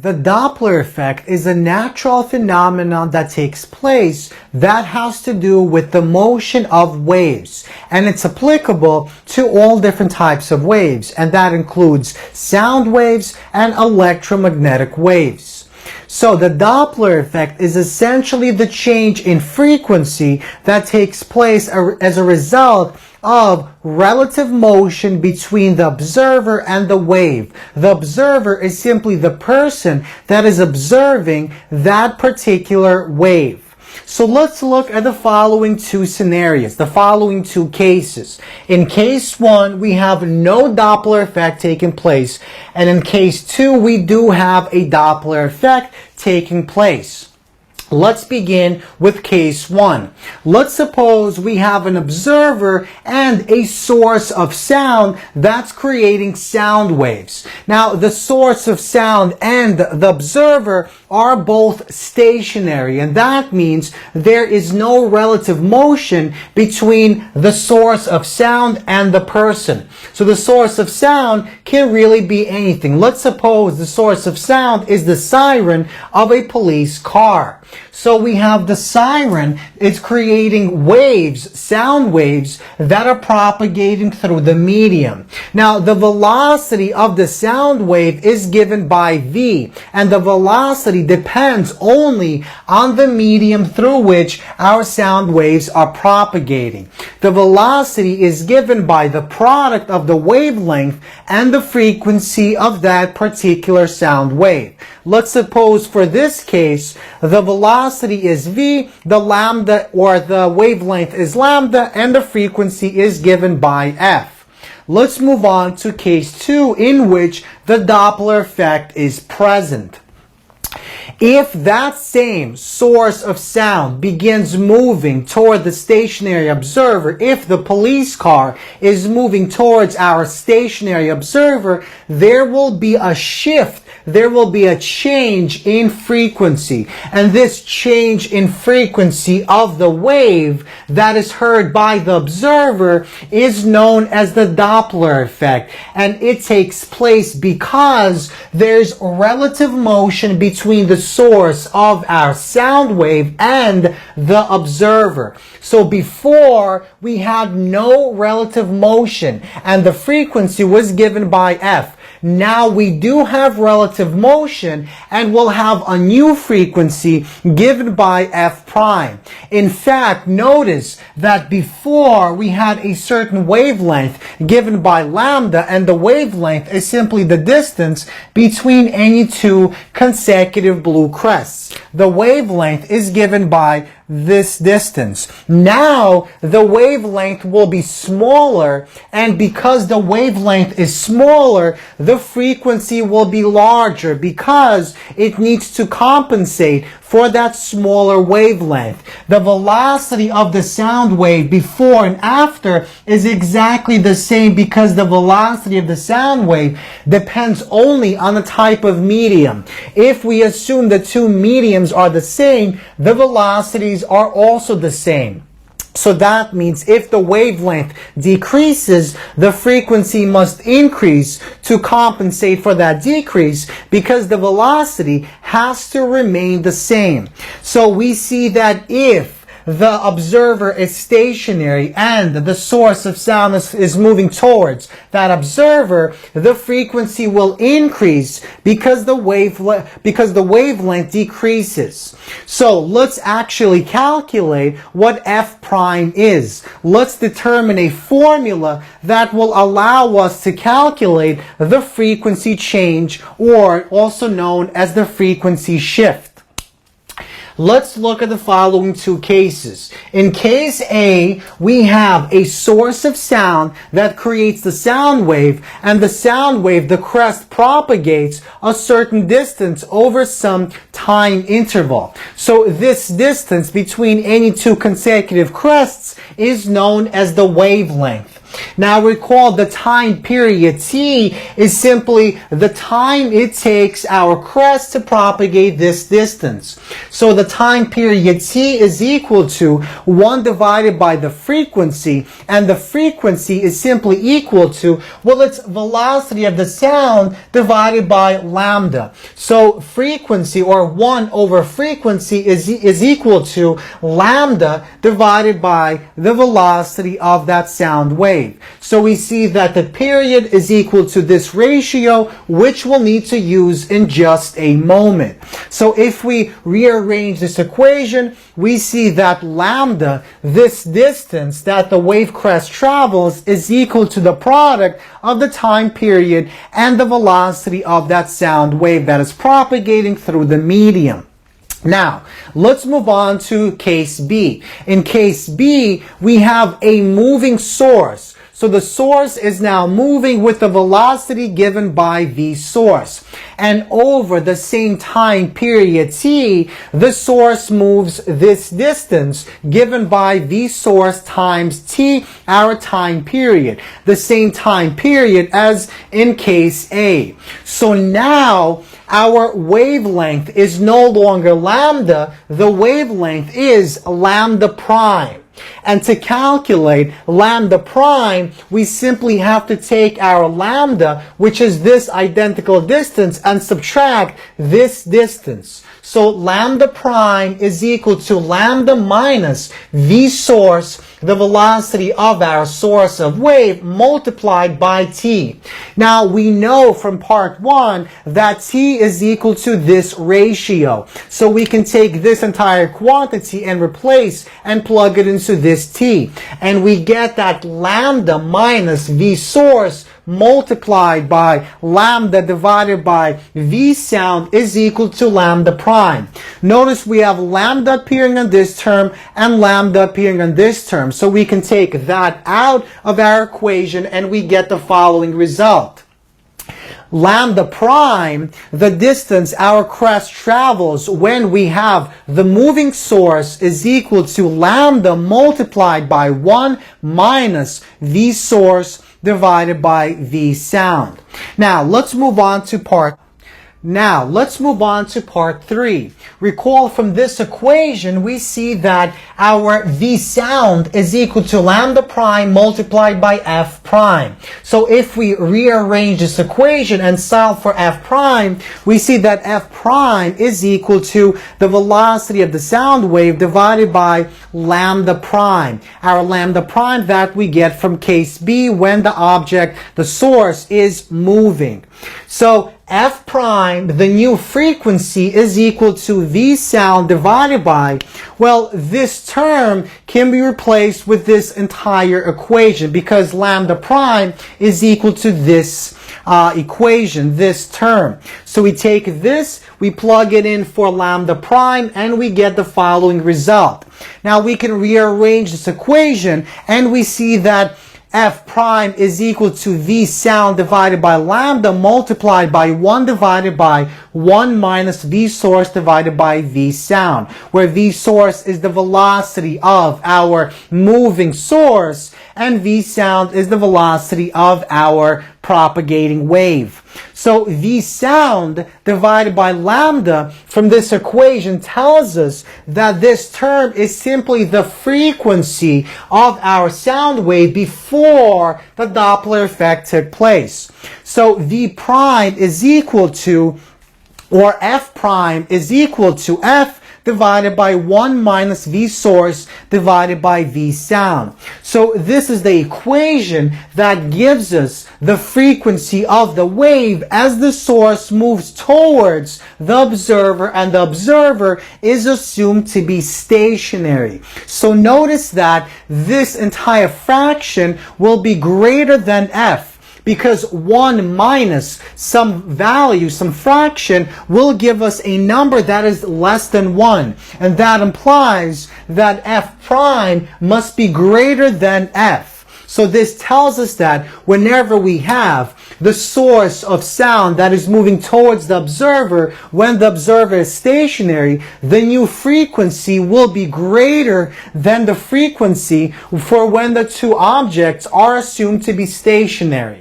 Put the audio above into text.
The Doppler effect is a natural phenomenon that takes place that has to do with the motion of waves, and it's applicable to all different types of waves, and that includes sound waves and electromagnetic waves. So the Doppler effect is essentially the change in frequency that takes place as a result of relative motion between the observer and the wave. The observer is simply the person that is observing that particular wave. So let's look at the following two scenarios, the following two cases. In case one, we have no Doppler effect taking place, and in case two, we do have a Doppler effect taking place. Let's begin with case one. Let's suppose we have an observer and a source of sound that's creating sound waves. Now, the source of sound and the observer are both stationary, and that means there is no relative motion between the source of sound and the person. So the source of sound can really be anything. Let's suppose the source of sound is the siren of a police car. So we have the siren, it's creating waves, sound waves, that are propagating through the medium. Now, the velocity of the sound wave is given by v, and the velocity depends only on the medium through which our sound waves are propagating. The velocity is given by the product of the wavelength and the frequency of that particular sound wave. Let's suppose for this case, the velocity is v, the lambda or the wavelength is lambda, and the frequency is given by f. Let's move on to case two, in which the Doppler effect is present. If that same source of sound begins moving toward the stationary observer, if the police car is moving towards our stationary observer, there will be a shift. There will be a change in frequency. And this change in frequency of the wave that is heard by the observer is known as the Doppler effect. And it takes place because there's relative motion between the source of our sound wave and the observer. So before, we had no relative motion and the frequency was given by f. Now we do have relative motion and we'll have a new frequency given by f prime. In fact, notice that before we had a certain wavelength given by lambda, and the wavelength is simply the distance between any two consecutive blue crests. The wavelength is given by this distance. Now the wavelength will be smaller, and because the wavelength is smaller, the frequency will be larger because it needs to compensate for that smaller wavelength. The velocity of the sound wave before and after is exactly the same because the velocity of the sound wave depends only on the type of medium. If we assume the two mediums are the same, the velocities are also the same. So that means if the wavelength decreases, the frequency must increase to compensate for that decrease because the velocity has to remain the same. So we see that if the observer is stationary and the source of sound is moving towards that observer, the frequency will increase because the wavelength decreases. So let's actually calculate what f prime is. Let's determine a formula that will allow us to calculate the frequency change, or also known as the frequency shift. Let's look at the following two cases. In case A, we have a source of sound that creates the sound wave, and the sound wave, the crest, propagates a certain distance over some time interval. So this distance between any two consecutive crests is known as the wavelength. Now recall the time period t is simply the time it takes our crest to propagate this distance. So the time period t is equal to 1 divided by the frequency, and the frequency is simply equal to, well, it's velocity of the sound divided by lambda. So frequency, or 1 over frequency, is equal to lambda divided by the velocity of that sound wave. So we see that the period is equal to this ratio, which we'll need to use in just a moment. So if we rearrange this equation, we see that lambda, this distance that the wave crest travels, is equal to the product of the time period and the velocity of that sound wave that is propagating through the medium. Now, let's move on to case B. In case B, we have a moving source. So the source is now moving with the velocity given by the source. And over the same time period t, the source moves this distance given by the source times t, our time period. The same time period as in case A. So now, our wavelength is no longer lambda, the wavelength is lambda prime. And to calculate lambda prime, we simply have to take our lambda, which is this identical distance, and subtract this distance. So lambda prime is equal to lambda minus v source, the velocity of our source of wave, multiplied by t. Now we know from part 1 that t is equal to this ratio. So we can take this entire quantity and replace and plug it into this t. And we get that lambda minus v source multiplied by lambda divided by v sound is equal to lambda prime. Notice we have lambda appearing on this term and lambda appearing on this term. So we can take that out of our equation and we get the following result. Lambda prime, the distance our crest travels when we have the moving source, is equal to lambda multiplied by 1 minus v source divided by v sound. Now let's move on to part 3. Recall from this equation, we see that our v sound is equal to lambda prime multiplied by f prime. So if we rearrange this equation and solve for f prime, we see that f prime is equal to the velocity of the sound wave divided by lambda prime. Our lambda prime that we get from case B when the object, the source, is moving. So f prime, the new frequency, is equal to v sound divided by, well, this term can be replaced with this entire equation because lambda prime is equal to this equation, this term. So we take this, we plug it in for lambda prime, and we get the following result. Now we can rearrange this equation and we see that f prime is equal to v sound divided by lambda multiplied by 1 divided by 1 minus v source divided by v sound, where v source is the velocity of our moving source and v sound is the velocity of our propagating wave. So v sound divided by lambda from this equation tells us that this term is simply the frequency of our sound wave before the Doppler effect took place. So v prime is equal to, or f prime is equal to f divided by 1 minus v source divided by v sound. So this is the equation that gives us the frequency of the wave as the source moves towards the observer, and the observer is assumed to be stationary. So notice that this entire fraction will be greater than f, because 1 minus some value, some fraction, will give us a number that is less than 1. And that implies that f prime must be greater than f. So this tells us that whenever we have the source of sound that is moving towards the observer, when the observer is stationary, the new frequency will be greater than the frequency for when the two objects are assumed to be stationary.